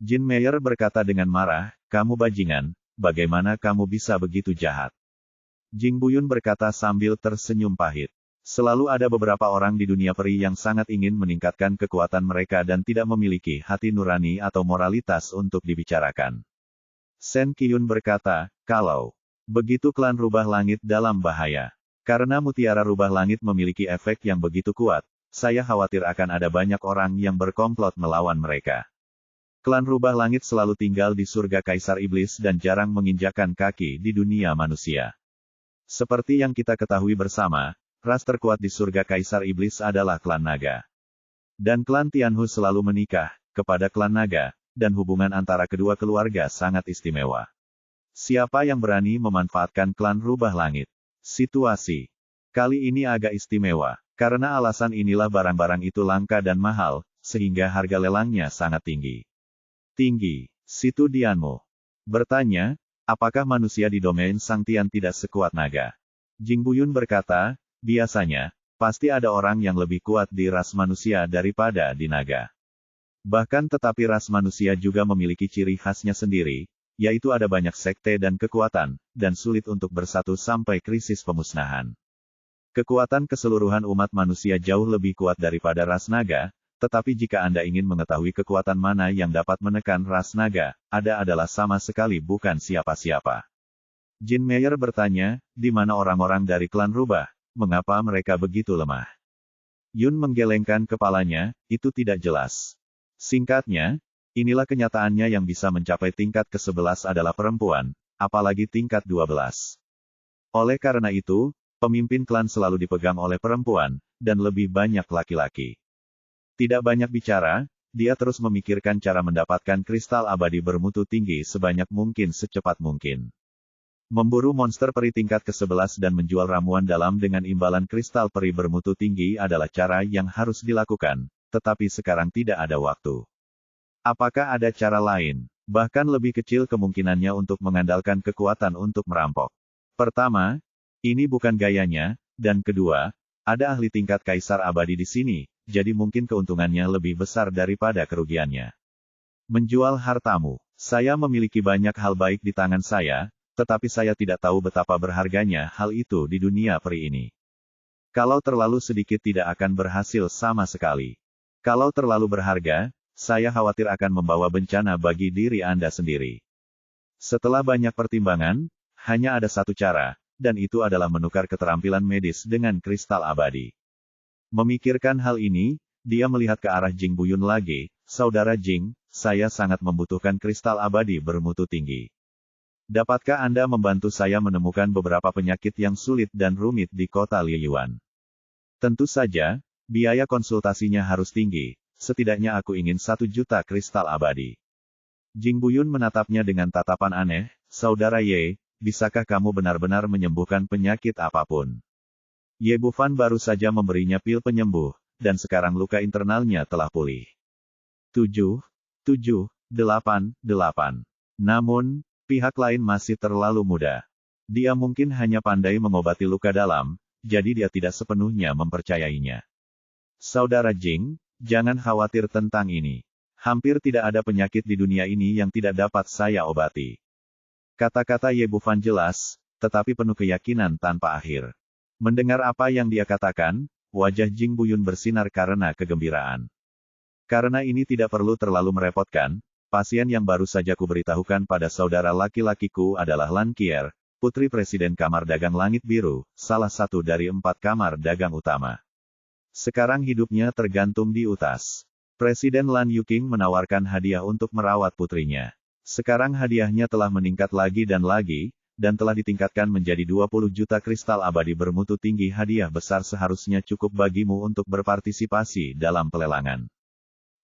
Jin Meyer berkata dengan marah, kamu bajingan, bagaimana kamu bisa begitu jahat? Jing Buyun berkata sambil tersenyum pahit. Selalu ada beberapa orang di dunia peri yang sangat ingin meningkatkan kekuatan mereka dan tidak memiliki hati nurani atau moralitas untuk dibicarakan. Sen Qiyun berkata, kalau begitu klan rubah langit dalam bahaya. Karena mutiara rubah langit memiliki efek yang begitu kuat, saya khawatir akan ada banyak orang yang berkomplot melawan mereka. Klan rubah langit selalu tinggal di surga Kaisar Iblis dan jarang menginjakkan kaki di dunia manusia. Seperti yang kita ketahui bersama, ras terkuat di surga Kaisar Iblis adalah klan naga. Dan klan Tianhu selalu menikah kepada klan naga, dan hubungan antara kedua keluarga sangat istimewa. Siapa yang berani memanfaatkan klan rubah langit? Situasi kali ini agak istimewa, karena alasan inilah barang-barang itu langka dan mahal, sehingga harga lelangnya sangat tinggi. Situ Dianmo bertanya, apakah manusia di domain Sang Tian tidak sekuat naga? Jing Buyun berkata, biasanya, pasti ada orang yang lebih kuat di ras manusia daripada di naga. Bahkan tetapi ras manusia juga memiliki ciri khasnya sendiri, yaitu ada banyak sekte dan kekuatan, dan sulit untuk bersatu sampai krisis pemusnahan. Kekuatan keseluruhan umat manusia jauh lebih kuat daripada ras naga, tetapi jika Anda ingin mengetahui kekuatan mana yang dapat menekan ras naga, ada adalah sama sekali bukan siapa-siapa. Jin Meyer bertanya, di mana orang-orang dari klan rubah, mengapa mereka begitu lemah? Yun menggelengkan kepalanya, itu tidak jelas. Singkatnya, inilah kenyataannya yang bisa mencapai tingkat ke-11 adalah perempuan, apalagi tingkat 12. Oleh karena itu, pemimpin klan selalu dipegang oleh perempuan, dan lebih banyak laki-laki. Tidak banyak bicara, dia terus memikirkan cara mendapatkan kristal abadi bermutu tinggi sebanyak mungkin secepat mungkin. Memburu monster peri tingkat ke-11 dan menjual ramuan dalam dengan imbalan kristal peri bermutu tinggi adalah cara yang harus dilakukan, tetapi sekarang tidak ada waktu. Apakah ada cara lain? Bahkan lebih kecil kemungkinannya untuk mengandalkan kekuatan untuk merampok. Pertama, ini bukan gayanya, dan kedua, ada ahli tingkat kaisar abadi di sini, jadi mungkin keuntungannya lebih besar daripada kerugiannya. Menjual hartamu. Saya memiliki banyak hal baik di tangan saya, tetapi saya tidak tahu betapa berharganya hal itu di dunia peri ini. Kalau terlalu sedikit tidak akan berhasil sama sekali. Kalau terlalu berharga, saya khawatir akan membawa bencana bagi diri Anda sendiri. Setelah banyak pertimbangan, hanya ada satu cara, dan itu adalah menukar keterampilan medis dengan kristal abadi. Memikirkan hal ini, dia melihat ke arah Jing Buyun lagi, saudara Jing, saya sangat membutuhkan kristal abadi bermutu tinggi. Dapatkah Anda membantu saya menemukan beberapa penyakit yang sulit dan rumit di kota Liyuan? Tentu saja, biaya konsultasinya harus tinggi. Setidaknya aku ingin 1 juta kristal abadi. Jing Buyun menatapnya dengan tatapan aneh, saudara Ye, bisakah kamu benar-benar menyembuhkan penyakit apapun? Ye Bufan baru saja memberinya pil penyembuh, dan sekarang luka internalnya telah pulih. 7, 8. Namun, pihak lain masih terlalu muda. Dia mungkin hanya pandai mengobati luka dalam, jadi dia tidak sepenuhnya mempercayainya. Saudara Jing, jangan khawatir tentang ini. Hampir tidak ada penyakit di dunia ini yang tidak dapat saya obati. Kata-kata Ye Bufan jelas, tetapi penuh keyakinan tanpa akhir. Mendengar apa yang dia katakan, wajah Jing Buyun bersinar karena kegembiraan. Karena ini tidak perlu terlalu merepotkan, pasien yang baru saja kuberitahukan pada saudara laki-lakiku adalah Lan Qier, putri Presiden Kamar Dagang Langit Biru, salah satu dari 4 kamar dagang utama. Sekarang hidupnya tergantung di utas. Presiden Lan Yuqing menawarkan hadiah untuk merawat putrinya. Sekarang hadiahnya telah meningkat lagi, dan telah ditingkatkan menjadi 20 juta kristal abadi bermutu tinggi. Hadiah besar seharusnya cukup bagimu untuk berpartisipasi dalam pelelangan.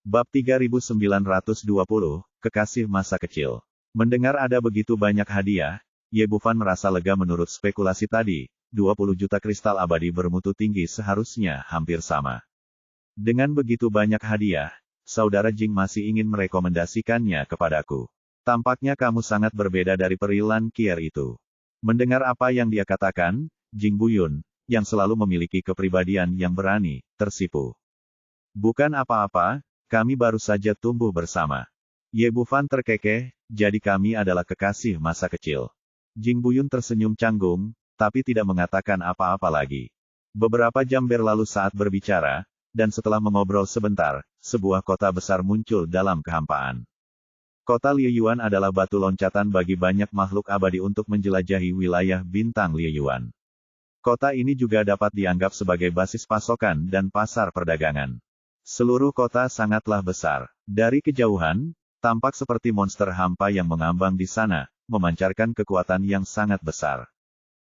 Bab 3920, Kekasih Masa Kecil. Mendengar ada begitu banyak hadiah, Ye Bufan merasa lega. Menurut spekulasi tadi, 20 juta kristal abadi bermutu tinggi seharusnya hampir sama. Dengan begitu banyak hadiah, saudara Jing masih ingin merekomendasikannya kepadaku. Tampaknya kamu sangat berbeda dari peri Lan Qier itu. Mendengar apa yang dia katakan, Jing Buyun, yang selalu memiliki kepribadian yang berani, tersipu. Bukan apa-apa, kami baru saja tumbuh bersama. Ye Bufan terkekeh, jadi kami adalah kekasih masa kecil. Jing Buyun tersenyum canggung, tapi tidak mengatakan apa-apa lagi. Beberapa jam berlalu saat berbicara, dan setelah mengobrol sebentar, sebuah kota besar muncul dalam kehampaan. Kota Lieyuan adalah batu loncatan bagi banyak makhluk abadi untuk menjelajahi wilayah bintang Lieyuan. Kota ini juga dapat dianggap sebagai basis pasokan dan pasar perdagangan. Seluruh kota sangatlah besar. Dari kejauhan, tampak seperti monster hampa yang mengambang di sana, memancarkan kekuatan yang sangat besar.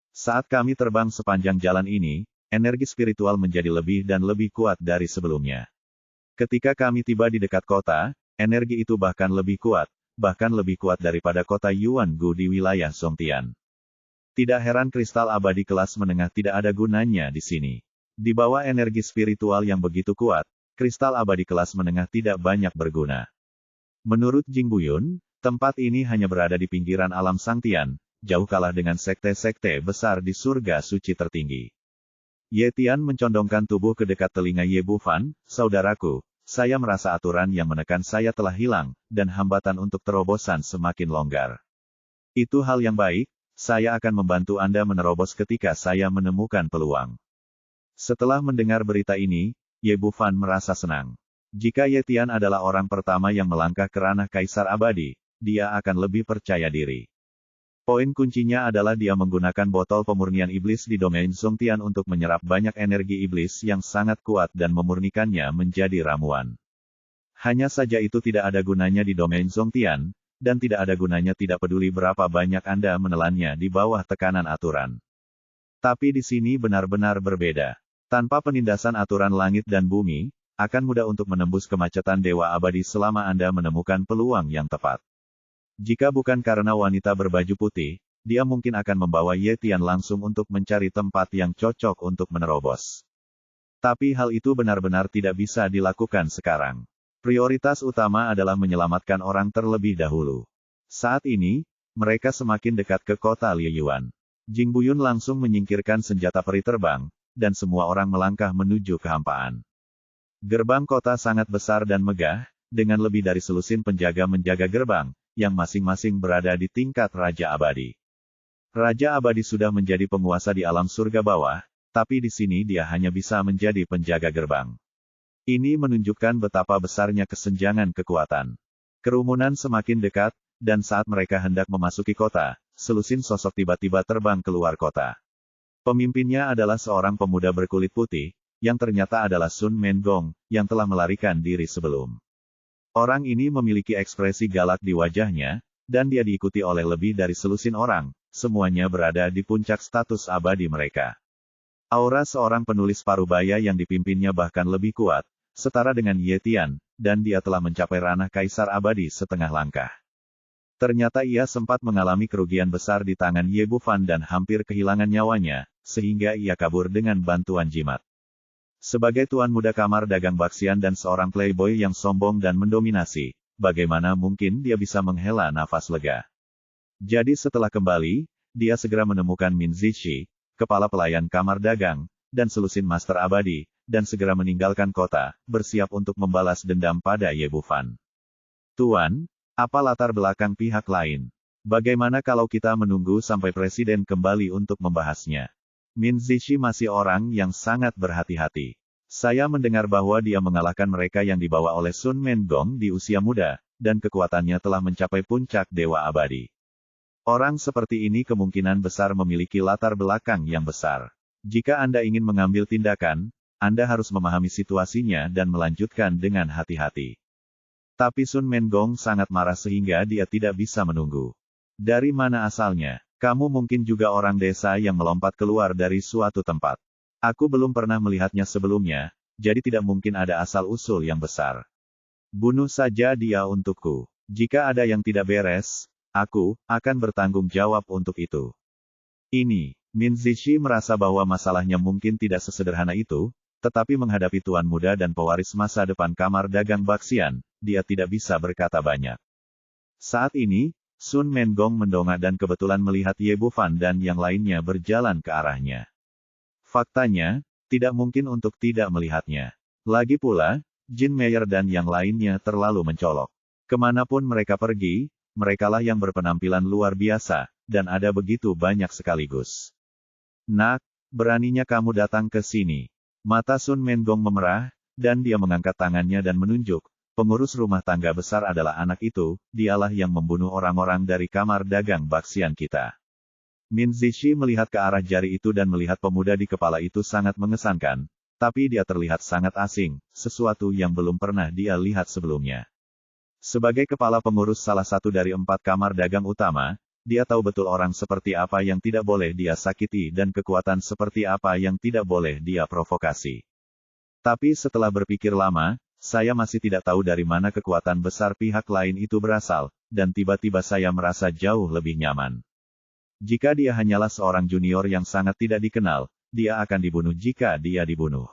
Saat kami terbang sepanjang jalan ini, energi spiritual menjadi lebih dan lebih kuat dari sebelumnya. Ketika kami tiba di dekat kota, energi itu bahkan lebih kuat daripada kota Yuangu di wilayah Songtian. Tidak heran kristal abadi kelas menengah tidak ada gunanya di sini. Di bawah energi spiritual yang begitu kuat, kristal abadi kelas menengah tidak banyak berguna. Menurut Jing Buyun, tempat ini hanya berada di pinggiran alam Sangtian, jauh kalah dengan sekte-sekte besar di surga suci tertinggi. Ye Tian mencondongkan tubuh ke dekat telinga Ye Bufan, saudaraku. Saya merasa aturan yang menekan saya telah hilang, dan hambatan untuk terobosan semakin longgar. Itu hal yang baik, saya akan membantu Anda menerobos ketika saya menemukan peluang. Setelah mendengar berita ini, Ye Bufan merasa senang. Jika Ye Tian adalah orang pertama yang melangkah ke ranah Kaisar Abadi, dia akan lebih percaya diri. Poin kuncinya adalah dia menggunakan botol pemurnian iblis di domain Songtian untuk menyerap banyak energi iblis yang sangat kuat dan memurnikannya menjadi ramuan. Hanya saja itu tidak ada gunanya di domain Songtian, dan tidak ada gunanya tidak peduli berapa banyak Anda menelannya di bawah tekanan aturan. Tapi di sini benar-benar berbeda. Tanpa penindasan aturan langit dan bumi, akan mudah untuk menembus kemacetan Dewa Abadi selama Anda menemukan peluang yang tepat. Jika bukan karena wanita berbaju putih, dia mungkin akan membawa Ye Tian langsung untuk mencari tempat yang cocok untuk menerobos. Tapi hal itu benar-benar tidak bisa dilakukan sekarang. Prioritas utama adalah menyelamatkan orang terlebih dahulu. Saat ini, mereka semakin dekat ke kota Lieyuan. Jing Buyun langsung menyingkirkan senjata peri terbang, dan semua orang melangkah menuju kehampaan. Gerbang kota sangat besar dan megah, dengan lebih dari selusin penjaga menjaga gerbang, yang masing-masing berada di tingkat Raja Abadi. Raja Abadi sudah menjadi penguasa di alam surga bawah, tapi di sini dia hanya bisa menjadi penjaga gerbang. Ini menunjukkan betapa besarnya kesenjangan kekuatan. Kerumunan semakin dekat, dan saat mereka hendak memasuki kota, selusin sosok tiba-tiba terbang keluar kota. Pemimpinnya adalah seorang pemuda berkulit putih, yang ternyata adalah Sun Mengong, yang telah melarikan diri sebelum. Orang ini memiliki ekspresi galak di wajahnya, dan dia diikuti oleh lebih dari selusin orang, semuanya berada di puncak status abadi mereka. Aura seorang penulis parubaya yang dipimpinnya bahkan lebih kuat, setara dengan Ye Tian, dan dia telah mencapai ranah Kaisar Abadi setengah langkah. Ternyata ia sempat mengalami kerugian besar di tangan Ye Bufan dan hampir kehilangan nyawanya, sehingga ia kabur dengan bantuan jimat. Sebagai tuan muda kamar dagang Baxian dan seorang playboy yang sombong dan mendominasi, bagaimana mungkin dia bisa menghela nafas lega? Jadi setelah kembali, dia segera menemukan Min Zishi, kepala pelayan kamar dagang, dan selusin master abadi, dan segera meninggalkan kota, bersiap untuk membalas dendam pada Ye Bufan. Tuan, apa latar belakang pihak lain? Bagaimana kalau kita menunggu sampai presiden kembali untuk membahasnya? Min Zishi masih orang yang sangat berhati-hati. Saya mendengar bahwa dia mengalahkan mereka yang dibawa oleh Sun Mengong di usia muda, dan kekuatannya telah mencapai puncak Dewa Abadi. Orang seperti ini kemungkinan besar memiliki latar belakang yang besar. Jika Anda ingin mengambil tindakan, Anda harus memahami situasinya dan melanjutkan dengan hati-hati. Tapi Sun Mengong sangat marah sehingga dia tidak bisa menunggu. Dari mana asalnya? Kamu mungkin juga orang desa yang melompat keluar dari suatu tempat. Aku belum pernah melihatnya sebelumnya, jadi tidak mungkin ada asal-usul yang besar. Bunuh saja dia untukku. Jika ada yang tidak beres, aku akan bertanggung jawab untuk itu. Ini, Min Zishi merasa bahwa masalahnya mungkin tidak sesederhana itu, tetapi menghadapi tuan muda dan pewaris masa depan kamar dagang Baxian, dia tidak bisa berkata banyak. Saat ini, Sun Mengong mendongak dan kebetulan melihat Ye Bufan dan yang lainnya berjalan ke arahnya. Faktanya, tidak mungkin untuk tidak melihatnya. Lagi pula, Jin Meyer dan yang lainnya terlalu mencolok. Kemanapun mereka pergi, merekalah yang berpenampilan luar biasa, dan ada begitu banyak sekaligus. Nak, beraninya kamu datang ke sini. Mata Sun Mengong memerah, dan dia mengangkat tangannya dan menunjuk. Pengurus rumah tangga besar adalah anak itu, dialah yang membunuh orang-orang dari kamar dagang Baxian kita. Min Zishi melihat ke arah jari itu dan melihat pemuda di kepala itu sangat mengesankan, tapi dia terlihat sangat asing, sesuatu yang belum pernah dia lihat sebelumnya. Sebagai kepala pengurus salah satu dari 4 kamar dagang utama, dia tahu betul orang seperti apa yang tidak boleh dia sakiti dan kekuatan seperti apa yang tidak boleh dia provokasi. Tapi setelah berpikir lama, saya masih tidak tahu dari mana kekuatan besar pihak lain itu berasal, dan tiba-tiba saya merasa jauh lebih nyaman. Jika dia hanyalah seorang junior yang sangat tidak dikenal, dia akan dibunuh jika dia dibunuh.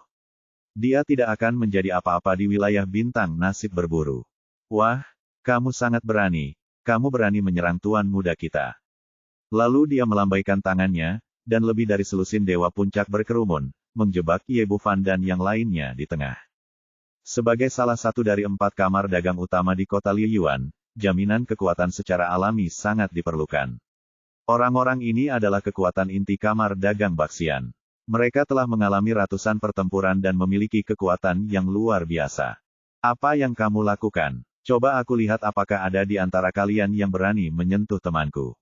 Dia tidak akan menjadi apa-apa di wilayah bintang nasib berburu. Wah, kamu sangat berani. Kamu berani menyerang tuan muda kita. Lalu dia melambaikan tangannya, dan lebih dari selusin dewa puncak berkerumun, menjebak Ye Bufan dan yang lainnya di tengah. Sebagai salah satu dari 4 kamar dagang utama di kota Liyuan, jaminan kekuatan secara alami sangat diperlukan. Orang-orang ini adalah kekuatan inti kamar dagang Baxian. Mereka telah mengalami ratusan pertempuran dan memiliki kekuatan yang luar biasa. Apa yang kamu lakukan? Coba aku lihat apakah ada di antara kalian yang berani menyentuh temanku.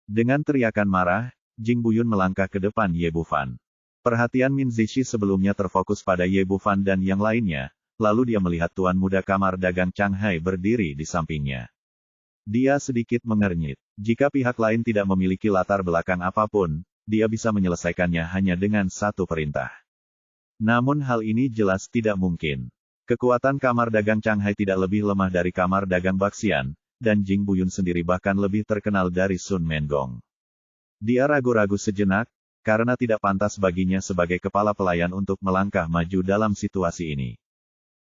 Dengan teriakan marah, Jing Buyun melangkah ke depan Ye Bufan. Perhatian Min Zishi sebelumnya terfokus pada Ye Bufan dan yang lainnya, lalu dia melihat tuan muda kamar dagang Changhai berdiri di sampingnya. Dia sedikit mengernyit. Jika pihak lain tidak memiliki latar belakang apapun, dia bisa menyelesaikannya hanya dengan satu perintah. Namun hal ini jelas tidak mungkin. Kekuatan kamar dagang Changhai tidak lebih lemah dari kamar dagang Baxian, dan Jing Buyun sendiri bahkan lebih terkenal dari Sun Mengong. Dia ragu-ragu sejenak, karena tidak pantas baginya sebagai kepala pelayan untuk melangkah maju dalam situasi ini.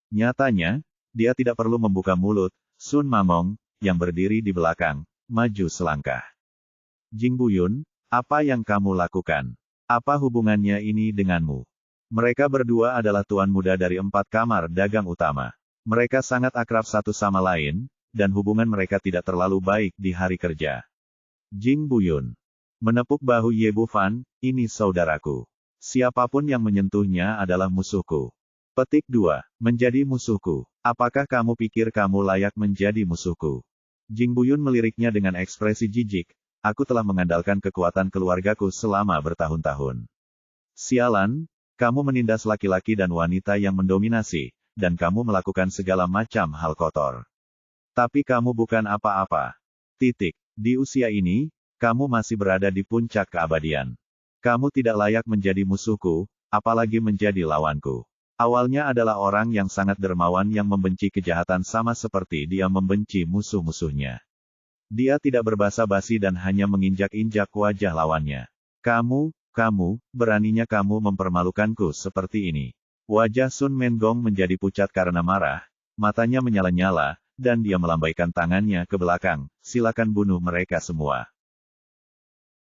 Nyatanya, dia tidak perlu membuka mulut. Sun Mengong, yang berdiri di belakang, maju selangkah. Jing Buyun, apa yang kamu lakukan? Apa hubungannya ini denganmu? Mereka berdua adalah tuan muda dari 4 kamar dagang utama. Mereka sangat akrab satu sama lain, dan hubungan mereka tidak terlalu baik di hari kerja. Jing Buyun menepuk bahu Ye Bufan, ini saudaraku. Siapapun yang menyentuhnya adalah musuhku. Petik 2. Menjadi musuhku. Apakah kamu pikir kamu layak menjadi musuhku? Jing Buyun meliriknya dengan ekspresi jijik. Aku telah mengandalkan kekuatan keluargaku selama bertahun-tahun. Sialan, kamu menindas laki-laki dan wanita yang mendominasi, dan kamu melakukan segala macam hal kotor. Tapi kamu bukan apa-apa. Titik. Di usia ini, kamu masih berada di puncak keabadian. Kamu tidak layak menjadi musuhku, apalagi menjadi lawanku. Awalnya adalah orang yang sangat dermawan yang membenci kejahatan sama seperti dia membenci musuh-musuhnya. Dia tidak berbasa-basi dan hanya menginjak-injak wajah lawannya. Kamu, beraninya kamu mempermalukanku seperti ini. Wajah Sun Mengong menjadi pucat karena marah, matanya menyala-nyala, dan dia melambaikan tangannya ke belakang, silakan bunuh mereka semua.